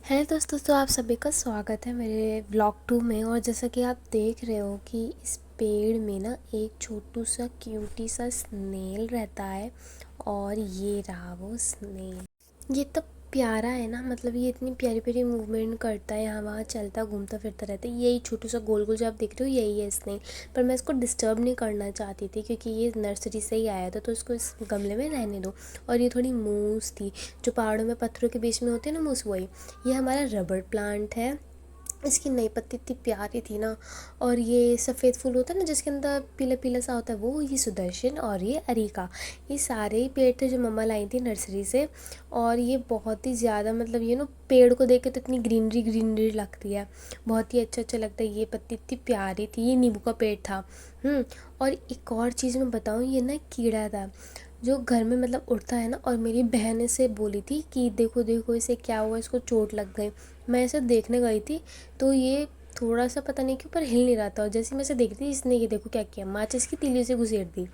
Hello दोस्तों, तो आप सभी का स्वागत है मेरे व्लॉग 2 में। और जैसा कि आप देख रहे हो कि इस पेड़ में ना एक छोटू सा क्यूटी सा स्नेल रहता है। और ये रहा वो स्नेल। ये तो प्यारा है ना, मतलब ये इतनी प्यारी प्यारी मूवमेंट करता है, यहाँ वहाँ चलता घूमता फिरता रहता है। यही छोटू सा गोल गोल जो आप देख रहे हो यही है स्नेल। पर मैं इसको डिस्टर्ब नहीं करना चाहती थी क्योंकि ये नर्सरी से ही आया था, तो इसको इस गमले में रहने दो। और ये थोड़ी मूस थी, जो पहाड़ों में पत्थरों के बीच में होती है ना मूस, वही। ये हमारा रबड़ प्लांट है। इसकी नई पत्ती इतनी प्यारी थी ना। और ये सफ़ेद फूल होता है ना जिसके अंदर पीला पीला सा होता है, वो ये सुदर्शन और ये अरिका। ये सारे ही पेड़ थे जो मम्मा लाई थी नर्सरी से। और ये बहुत ही ज़्यादा, मतलब ये ना पेड़ को देख के तो इतनी ग्रीनरी ग्रीनरी लगती है, बहुत ही अच्छा अच्छा लगता है। ये पत्ती इतनी प्यारी थी। ये नींबू का पेड़ था। और एक और चीज़ मैं बताऊँ, ये ना कीड़ा था जो घर में मतलब उड़ता है ना। और मेरी बहन इसे बोली थी कि देखो देखो इसे क्या हुआ, इसको चोट लग गई। मैं इसे देखने गई थी तो ये थोड़ा सा पता नहीं क्यों पर हिल नहीं रहा था। और जैसे मैं इसे देखी थी, इसने ये देखो क्या किया, माचिस की तीली से घुसेड़ दी।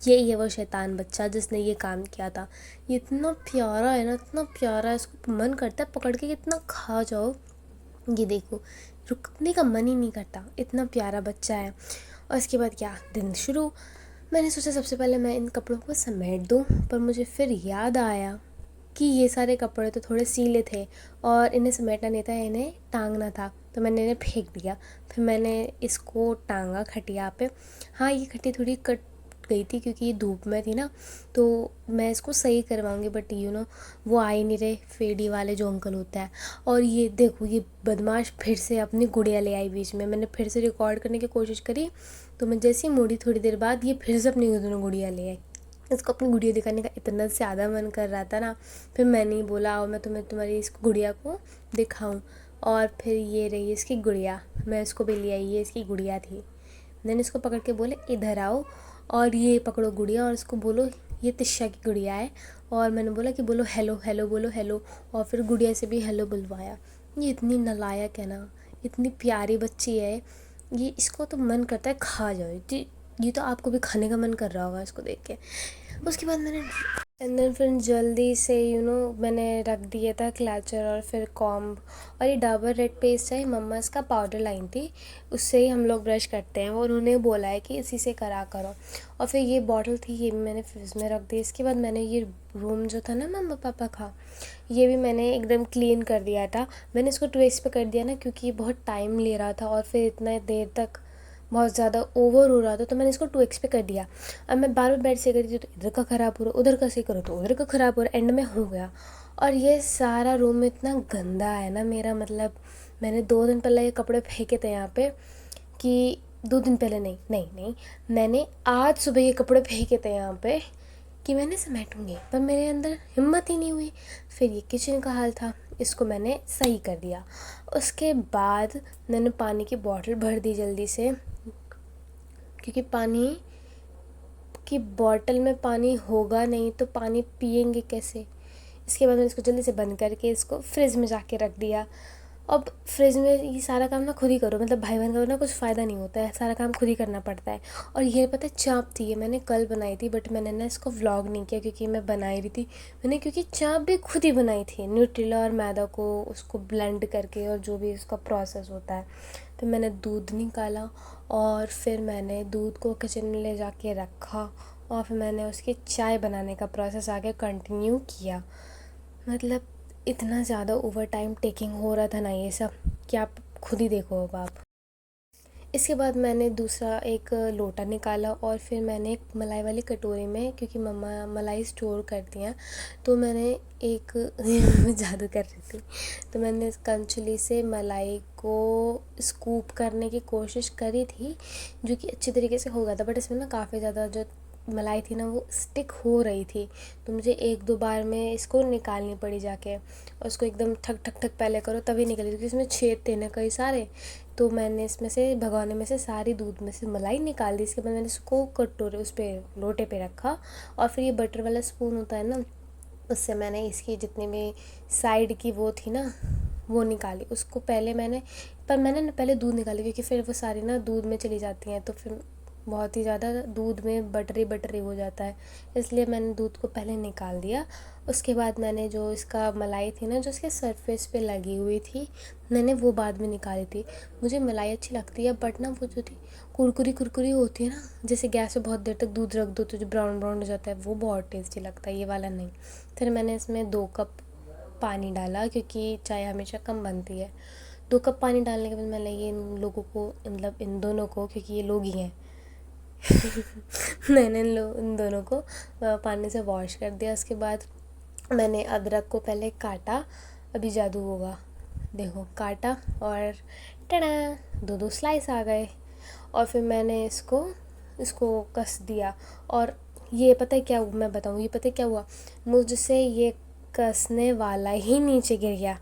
यही है वो शैतान बच्चा जिसने ये काम किया था। ये इतना प्यारा है ना, इतना प्यारा है, इसको मन करता है पकड़ के कितना खा जाओ। ये देखो, रुकने का मन ही नहीं करता, इतना प्यारा बच्चा है। और इसके बाद क्या दिन शुरू। मैंने सोचा सबसे पहले मैं इन कपड़ों को समेट दूँ, पर मुझे फिर याद आया कि ये सारे कपड़े तो थोड़े सीले थे और इन्हें समेटना नहीं था, इन्हें टांगना था। तो मैंने इन्हें फेंक दिया। फिर मैंने इसको टांगा खटिया पे। हाँ, ये खटिया थोड़ी कट गई थी क्योंकि ये धूप में थी ना, तो मैं इसको सही करवाऊंगी, बट वो आ ही नहीं रहे फेडी वाले जो अंकल होता है। और ये देखो, ये बदमाश फिर से अपनी गुड़िया ले आई बीच में। मैंने फिर से रिकॉर्ड करने की कोशिश करी, तो मैं जैसे ही मुड़ी थोड़ी देर बाद, ये फिर से अपनी दोनों गुड़िया ले आई। इसको अपनी गुड़िया दिखाने का इतना ज़्यादा मन कर रहा था ना। फिर मैंने ही बोला आओ मैं तुम्हारी इस गुड़िया को दिखाऊं। और फिर ये रही इसकी गुड़िया, मैं इसको भी ले आई, ये इसकी गुड़िया थी। मैंने इसको पकड़ के बोले इधर आओ, और ये पकड़ो गुड़िया और इसको बोलो ये तिशा की गुड़िया है। और मैंने बोला कि बोलो हेलो हेलो, बोलो हेलो। और फिर गुड़िया से भी हेलो बुलवाया। ये इतनी नालायक है ना, इतनी प्यारी बच्ची है। ये इसको तो मन करता है खा जाओ जी। ये तो आपको भी खाने का मन कर रहा होगा इसको देख के। उसके बाद मैंने एंड देन फिर जल्दी से मैंने रख दिया था क्लचर और फिर कॉम्ब। और ये डाबर रेड पेस्ट है, मम्मा इसका पाउडर लाइन थी, उससे ही हम लोग ब्रश करते हैं। और उन्होंने बोला है कि इसी से करा करो। और फिर ये बॉटल थी, ये भी मैंने फ्रिज में रख दी। इसके बाद मैंने ये रूम जो था ना मम्मा पापा का, ये भी मैंने एकदम क्लीन कर दिया था। मैंने इसको ट्विस्ट पे कर दिया ना क्योंकि ये बहुत टाइम ले रहा था और फिर इतना देर तक बहुत ज़्यादा ओवर हो रहा था, तो मैंने इसको 2x पे कर दिया। अब मैं बार बार बेड से करी थी तो इधर का ख़राब हो रहा, उधर का सही करो तो उधर का ख़राब हो रहा, एंड में हो गया। और ये सारा रूम इतना गंदा है ना मेरा, मतलब मैंने 2 दिन पहले ये कपड़े फेंके थे यहाँ पे, कि 2 दिन पहले नहीं नहीं नहीं, मैंने आज सुबह ये कपड़े फेंके थे यहाँ पे कि मैंने समेटूंगी, पर मेरे अंदर हिम्मत ही नहीं हुई। फिर ये किचन का हाल था, इसको मैंने सही कर दिया। उसके बाद मैंने पानी की बॉटल भर दी जल्दी से, क्योंकि पानी की बॉटल में पानी होगा नहीं तो पानी पियेंगे कैसे। इसके बाद मैंने इसको जल्दी से बंद करके इसको फ्रिज में जाके रख दिया। अब फ्रिज में ये सारा काम ना खुद ही करो, मतलब भाई बहन का ना कुछ फ़ायदा नहीं होता है, सारा काम खुद ही करना पड़ता है। और ये पता है चाँप थी, ये मैंने कल बनाई थी, बट मैंने ना इसको व्लॉग नहीं किया क्योंकि मैं बना ही रही थी। मैंने क्योंकि चाँप भी खुद ही बनाई थी, न्यूट्रेला और मैदा को उसको ब्लेंड करके, और जो भी उसका प्रोसेस होता है। फिर मैंने दूध निकाला और फिर मैंने दूध को किचन में ले जाके रखा, और फिर मैंने उसकी चाय बनाने का प्रोसेस आगे कंटिन्यू किया। मतलब इतना ज़्यादा ओवर टाइम टेकिंग हो रहा था ना ये सब, कि आप खुद ही देखो अब आप। इसके बाद मैंने दूसरा एक लोटा निकाला और फिर मैंने एक मलाई वाली कटोरी में, क्योंकि मम्मा मलाई स्टोर करती हैं, तो मैंने एक जादू कर रही थी, तो मैंने इस कंचुली से मलाई को स्कूप करने की कोशिश करी थी, जो कि अच्छी तरीके से हो गया था। बट इसमें ना काफ़ी ज़्यादा जो मलाई थी ना वो स्टिक हो रही थी, तो मुझे 1-2 बार में इसको निकालनी पड़ी जाके। और उसको एकदम ठक ठक ठक पहले करो तभी निकली, क्योंकि इसमें छेद थे ना कई सारे। तो मैंने इसमें से भगोने में से सारी दूध में से मलाई निकाल दी। इसके बाद मैंने इसको कटोरे उस पर लोटे पे रखा, और फिर ये बटर वाला स्पून होता है ना, उससे मैंने इसकी जितनी भी साइड की वो थी ना वो निकाली। उसको पहले मैंने ना पहले दूध निकाली, क्योंकि फिर वो सारी ना दूध में चली जाती हैं, तो फिर बहुत ही ज़्यादा दूध में बटरी बटरी हो जाता है, इसलिए मैंने दूध को पहले निकाल दिया। उसके बाद मैंने जो इसका मलाई थी ना, जो इसके सरफेस पे लगी हुई थी, मैंने वो बाद में निकाली थी। मुझे मलाई अच्छी लगती है, बट ना वो जो थी कुरकुरी कुरकुरी होती है ना, जैसे गैस पे बहुत देर तक दूध रख दो तो जो ब्राउन ब्राउन हो जाता है, वो बहुत टेस्टी लगता है, ये वाला नहीं। फिर मैंने इसमें 2 कप पानी डाला, क्योंकि चाय हमेशा कम बनती है। 2 कप पानी डालने के बाद मैंने ये इन लोगों को, मतलब इन दोनों को, क्योंकि ये लोग ही हैं मैंने इन दोनों को पानी से वॉश कर दिया। उसके बाद मैंने अदरक को पहले काटा, अभी जादू होगा, देखो काटा और टड़ा, 2 स्लाइस आ गए। और फिर मैंने इसको इसको कस दिया। और ये पता है क्या हुआ, मैं बताऊँ, ये पता है क्या हुआ, मुझसे ये कसने वाला ही नीचे गिर गया।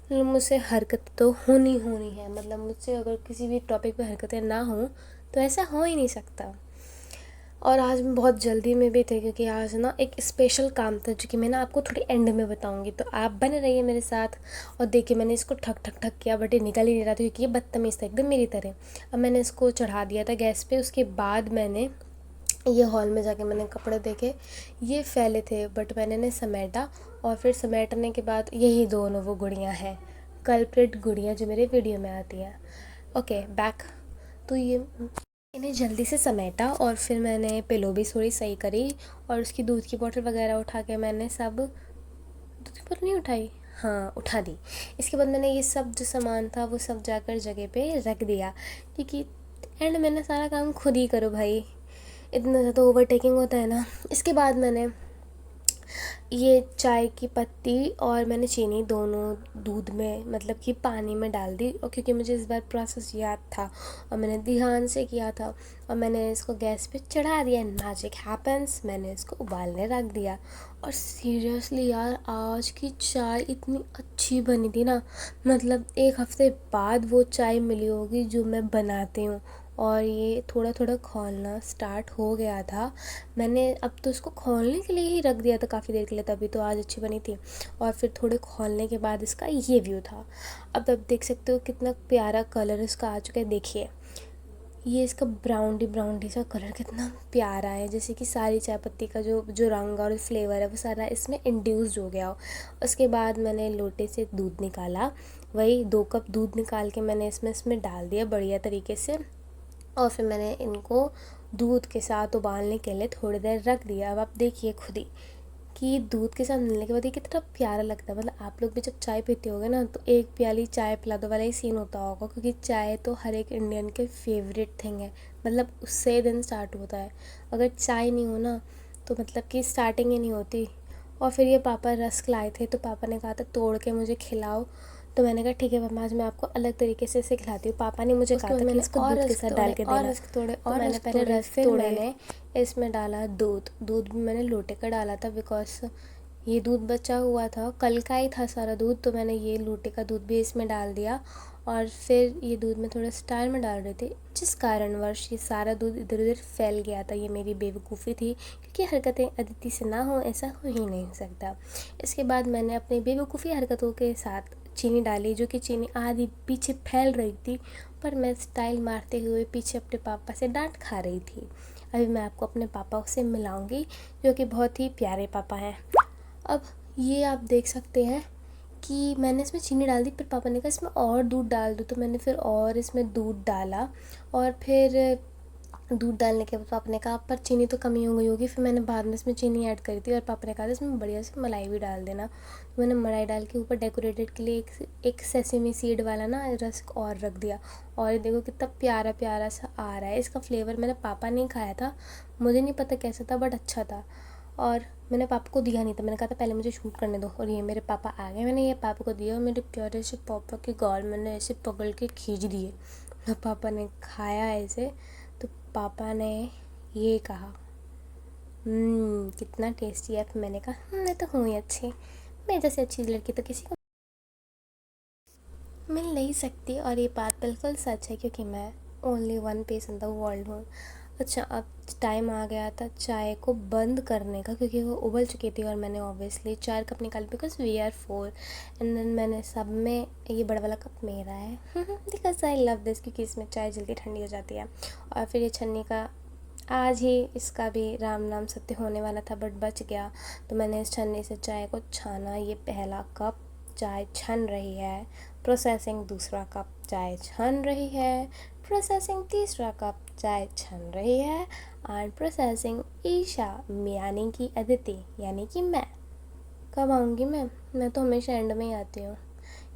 मतलब मुझसे हरकत तो होनी है, मतलब मुझसे अगर किसी भी टॉपिक पे हरकतें ना हों तो ऐसा हो ही नहीं सकता। और आज मैं बहुत जल्दी में भी थे, क्योंकि आज ना एक स्पेशल काम था, जो कि मैं ना आपको थोड़ी एंड में बताऊंगी, तो आप बने रहिए मेरे साथ। और देखिए मैंने इसको ठक ठक ठक किया, बट ये निकल ही नहीं रहा था, क्योंकि ये बदतमीज़ था एकदम मेरी तरह। अब मैंने इसको चढ़ा दिया था गैस पे। उसके बाद मैंने ये हॉल में जाके मैंने कपड़े देखे, ये फैले थे, बट मैंने इन्हें समेटा। और फिर समेटने के बाद यही दोनों वो गुड़ियाँ हैं, कल्प्रिट गुड़ियाँ जो मेरे वीडियो में आती हैं। Okay back. तो ये इन्हें जल्दी से समेटा, और फिर मैंने पिलो भी थोड़ी सही करी, और उसकी दूध की बोतल वगैरह उठा के मैंने सब, दूध की बोतल नहीं उठाई, हाँ उठा दी। इसके बाद मैंने ये सब जो सामान था वो सब जाकर जगह पे रख दिया, क्योंकि एंड मैंने सारा काम खुद ही करो भाई, इतना ज़्यादा ओवरटेकिंग होता है ना। इसके बाद मैंने ये चाय की पत्ती और मैंने चीनी दोनों दूध में, मतलब कि पानी में डाल दी, और क्योंकि मुझे इस बार प्रोसेस याद था और मैंने ध्यान से किया था, और मैंने इसको गैस पे चढ़ा दिया। मैजिक हैपन्स, मैंने इसको उबालने रख दिया। और सीरियसली यार, आज की चाय इतनी अच्छी बनी थी ना, मतलब 1 हफ्ते बाद वो चाय मिली होगी जो मैं बनाती हूँ। और ये थोड़ा थोड़ा खौलना स्टार्ट हो गया था। मैंने अब तो इसको खौलने के लिए ही रख दिया था काफ़ी देर के लिए, तभी तो आज अच्छी बनी थी। और फिर थोड़े खौलने के बाद इसका ये व्यू था। अब देख सकते हो कितना प्यारा कलर इसका आ चुका है। देखिए ये इसका ब्राउनी सा कलर कितना प्यारा है, जैसे कि सारी चाय पत्ती का जो जो रंग और फ्लेवर है वो सारा इसमें इंड्यूस्ड हो गया हो। उसके बाद मैंने लोटे से दूध निकाला, वही 2 कप दूध निकाल के मैंने इसमें डाल दिया बढ़िया तरीके से। और फिर मैंने इनको दूध के साथ उबालने के लिए थोड़ी देर रख दिया। अब आप देखिए खुद ही कि दूध के साथ मिलने के बाद ये कितना प्यारा लगता है। मतलब आप लोग भी जब चाय पीते होगे ना, तो 1 प्याली चाय पिला दो वाला ही सीन होता होगा, क्योंकि चाय तो हर एक इंडियन के फेवरेट थिंग है, मतलब उससे दिन स्टार्ट होता है। अगर चाय नहीं हो ना तो मतलब कि स्टार्टिंग ही नहीं होती। और फिर ये पापा रस्क लाए थे, तो पापा ने कहा था तोड़ के मुझे खिलाओ, तो मैंने कहा ठीक है पापा, आज मैं आपको अलग तरीके से इसे खिलाती हूँ। पापा ने मुझे कहा था कि इसको दूध के साथ डाल के देना, तो मैंने पहले रस, फिर मैंने इसमें डाला दूध भी मैंने लोटे का डाला था, बिकॉज ये दूध बचा हुआ था, कल का ही था सारा दूध, तो मैंने ये लोटे का दूध भी इसमें डाल दिया। और फिर ये दूध में थोड़ा स्टार में डाल रहे थे, जिस कारणवश ये सारा दूध इधर उधर फैल गया था। ये मेरी बेवकूफ़ी थी, क्योंकि हरकतें अदिति से ना हो ऐसा हो ही नहीं सकता। इसके बाद मैंने अपनी बेवकूफ़ी हरकतों के साथ चीनी डाली, जो कि चीनी आधी पीछे फैल रही थी, पर मैं स्टाइल मारते हुए पीछे अपने पापा से डांट खा रही थी। अभी मैं आपको अपने पापा से मिलाऊंगी, जो कि बहुत ही प्यारे पापा हैं। अब ये आप देख सकते हैं कि मैंने इसमें चीनी डाल दी, फिर पापा ने कहा इसमें और दूध डाल दो, तो मैंने फिर और इसमें दूध डाला। और फिर दूध डालने के बाद पापा ने कहा पर चीनी तो कमी हो गई होगी, फिर मैंने बाद में इसमें चीनी ऐड करी थी, और पापा ने कहा था इसमें बढ़िया से मलाई भी डाल देना। तो मैंने मलाई डाल के ऊपर डेकोरेटेड के लिए एक सेसेमी सीड वाला ना रस्क और रख दिया। और ये देखो कितना प्यारा प्यारा सा आ रहा है। इसका फ्लेवर मैंने पापा ने खाया था, मुझे नहीं पता कैसा था, बट अच्छा था। और मैंने पापा को दिया नहीं था, मैंने कहा था पहले मुझे शूट करने दो। और ये मेरे पापा आ गए, मैंने ये पापा को दिया, और मेरे प्यारे से पापा के गाल मैंने ऐसे पकड़ के खींच दिए। और पापा ने खाया ऐसे, तो पापा ने ये कहा कितना टेस्टी है। फिर मैंने कहा मैं तो हूँ ही अच्छी, मैं जैसे अच्छी लड़की तो किसी को मिल नहीं सकती। और ये बात बिल्कुल सच है, क्योंकि मैं only one piece in the world हूँ। अच्छा, अब टाइम आ गया था चाय को बंद करने का, क्योंकि वो उबल चुकी थी, और मैंने ऑब्वियसली 4 कप निकाली, because we are 4। And then मैंने सब में, ये बड़ा वाला कप मेरा है बिकॉज आई लव दिस, क्योंकि इसमें चाय जल्दी ठंडी हो जाती है। और फिर ये छन्नी का आज ही इसका भी राम नाम सत्य होने वाला था बट बच गया, तो मैंने इस छन्नी से चाय को छाना। ये पहला कप चाय छन रही है, प्रोसेसिंग दूसरा कप चाय छन रही है, प्रोसेसिंग तीसरा कप चाय छन रही है, एंड प्रोसेसिंग ईशा यानी कि अदिति यानी कि मैं। कब आऊँगी मैं तो हमेशा एंड में ही आती हूँ,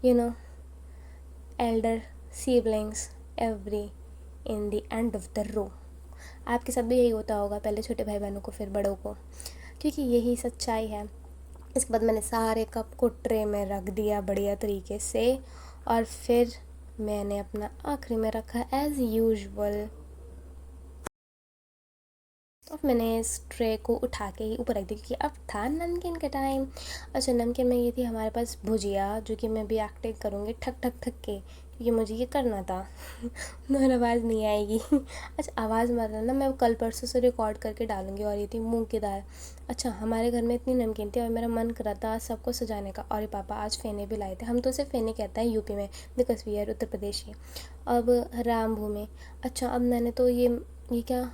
you know, elder siblings every in the end of the row. आपके साथ भी यही होता होगा, पहले छोटे भाई बहनों को फिर बड़ों को, क्योंकि यही सच्चाई है। इसके बाद मैंने सारे कप को ट्रे में रख दिया बढ़िया तरीके से, और फिर मैंने अपना आखिरी में रखा एज़ यूजुअल। तो मैंने इस ट्रे को उठा के ही ऊपर रख दिया क्योंकि अब था नमकीन का टाइम। अच्छा, नमकीन में ये थी हमारे पास भुजिया, जो कि मैं भी एक्टिंग करूँगी ठक ठक ठक के, क्योंकि मुझे ये करना था। और आवाज़ नहीं आएगी। अच्छा, आवाज़ मतलब ना मैं कल परसों से रिकॉर्ड करके डालूँगी। और ये थी मूंग की दाल। अच्छा, हमारे घर में इतनी नमकीन थी और मेरा मन कर रहा था सबको सजाने का, और ये पापा आज फेने भी लाए थे। हम तो उसे फेने कहते हैं यूपी में, because we are Uttar Pradesh के। अब राम भूमि। अच्छा, अब मैंने तो ये क्या,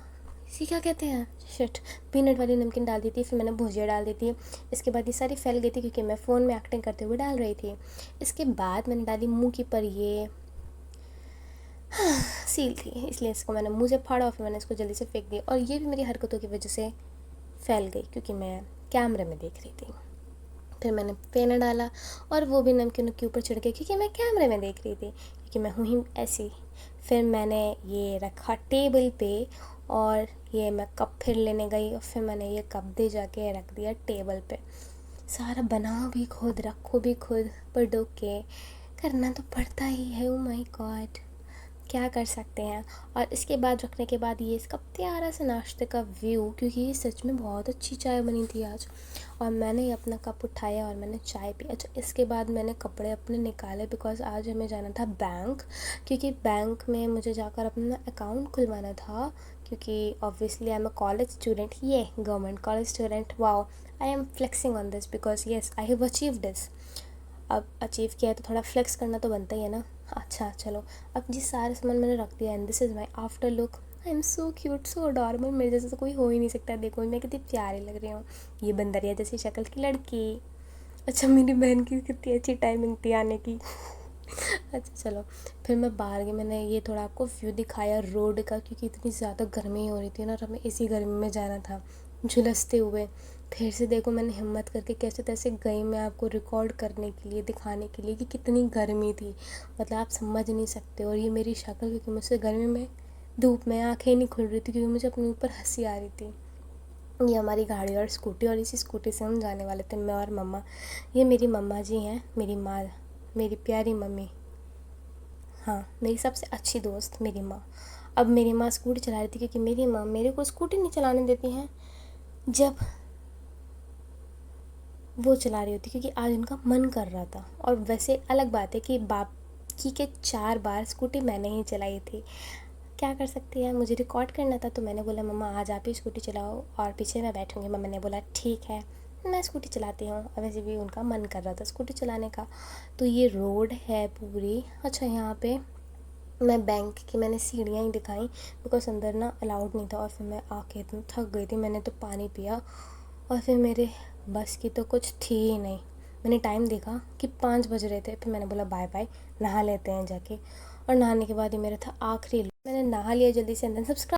इसी क्या कहते हैं, शिट, पीनट वाली नमकीन डाल दी थी, फिर मैंने भुजिया डाल दी थी। इसके बाद ये सारी फैल गई थी क्योंकि मैं फ़ोन में एक्टिंग करते हुए डाल रही थी। इसके बाद मैंने डाली मुंह की, पर ये सील थी, इसलिए इसको मैंने मुंह से फाड़ा और फिर मैंने इसको जल्दी से फेंक दिया। और ये भी मेरी हरकतों की वजह से फैल गई क्योंकि मैं कैमरे में देख रही थी। फिर मैंने फेना डाला और वो भी नमकीन के ऊपर छिड़के क्योंकि मैं कैमरे में देख रही थी, क्योंकि मैं हूँ ही ऐसी। फिर मैंने ये रखा टेबल पे, और ये मैं कप फिर लेने गई और फिर मैंने ये कप दे जाके रख दिया टेबल पे। सारा बनाओ भी खुद, रखो भी खुद, पर ओके, करना तो पड़ता ही है। ओ माय गॉड, क्या कर सकते हैं। और इसके बाद रखने के बाद ये इसका प्यारा सा नाश्ते का व्यू, क्योंकि ये सच में बहुत अच्छी चाय बनी थी आज। और मैंने अपना कप उठाया और मैंने चाय पी। अच्छा, इसके बाद मैंने कपड़े अपने निकाले बिकॉज़ आज हमें जाना था बैंक, क्योंकि बैंक में मुझे जाकर अपना अकाउंट खुलवाना था, क्योंकि obviously I am a college student, ये government college student. Wow, I am flexing on this because yes I have achieve this. अब अचीव किया है तो थोड़ा फ्लेक्स करना तो बनता ही है ना। अच्छा चलो, अब जी सारे सामान मैंने रख दिया and this is my after look. I am so cute, so adorable, मेरे जैसे तो कोई हो ही नहीं सकता। देखो मैं कितनी प्यारी लग रही हूँ, ये बंदरिया जैसी शक्ल की लड़की। अच्छा, मेरी बहन की कितनी अच्छी टाइमिंग थी आने की। अच्छा चलो, फिर मैं बाहर गई, मैंने ये थोड़ा आपको व्यू दिखाया रोड का, क्योंकि इतनी ज़्यादा गर्मी हो रही थी ना और हमें इसी गर्मी में जाना था झुलसते हुए। फिर से देखो मैंने हिम्मत करके कैसे तैसे गई मैं आपको रिकॉर्ड करने के लिए, दिखाने के लिए कि कितनी गर्मी थी, मतलब आप समझ नहीं सकते। और ये मेरी शक्ल, क्योंकि मुझसे गर्मी में धूप में आँखें नहीं खुल रही थी क्योंकि मुझे अपने ऊपर हंसी आ रही थी। ये हमारी गाड़ी और स्कूटी, और इसी स्कूटी से हम जाने वाले थे, मैं और मम्मा। ये मेरी मम्मा जी हैं, मेरी माँ, मेरी प्यारी मम्मी, हाँ मेरी सबसे अच्छी दोस्त मेरी माँ। अब मेरी माँ स्कूटी चला रही थी क्योंकि मेरी माँ मेरे को स्कूटी नहीं चलाने देती हैं जब वो चला रही होती, क्योंकि आज उनका मन कर रहा था। और वैसे अलग बात है कि बाप की के 4 बार स्कूटी मैंने ही चलाई थी, क्या कर सकती है, मुझे रिकॉर्ड करना था। तो मैंने बोला मम्मा आज आप ही स्कूटी चलाओ और पीछे मैं बैठूँगी। मम्मा ने बोला ठीक है, मैं स्कूटी चलाती हूँ। और वैसे भी उनका मन कर रहा था स्कूटी चलाने का। तो ये रोड है पूरी। अच्छा, यहाँ पे मैं बैंक की मैंने सीढ़ियाँ ही दिखाई बिकॉज अंदर ना अलाउड नहीं था। और फिर मैं आके इतना थक गई थी, मैंने तो पानी पिया और फिर मेरे बस की तो कुछ थी ही नहीं। मैंने टाइम देखा कि 5 बज रहे थे, फिर मैंने बोला बाय बाय, नहा लेते हैं जाके। और नहाने के बाद ही मेरा था आखिरी, मैंने नहा लिया जल्दी से, अंदर सब्सक्राइब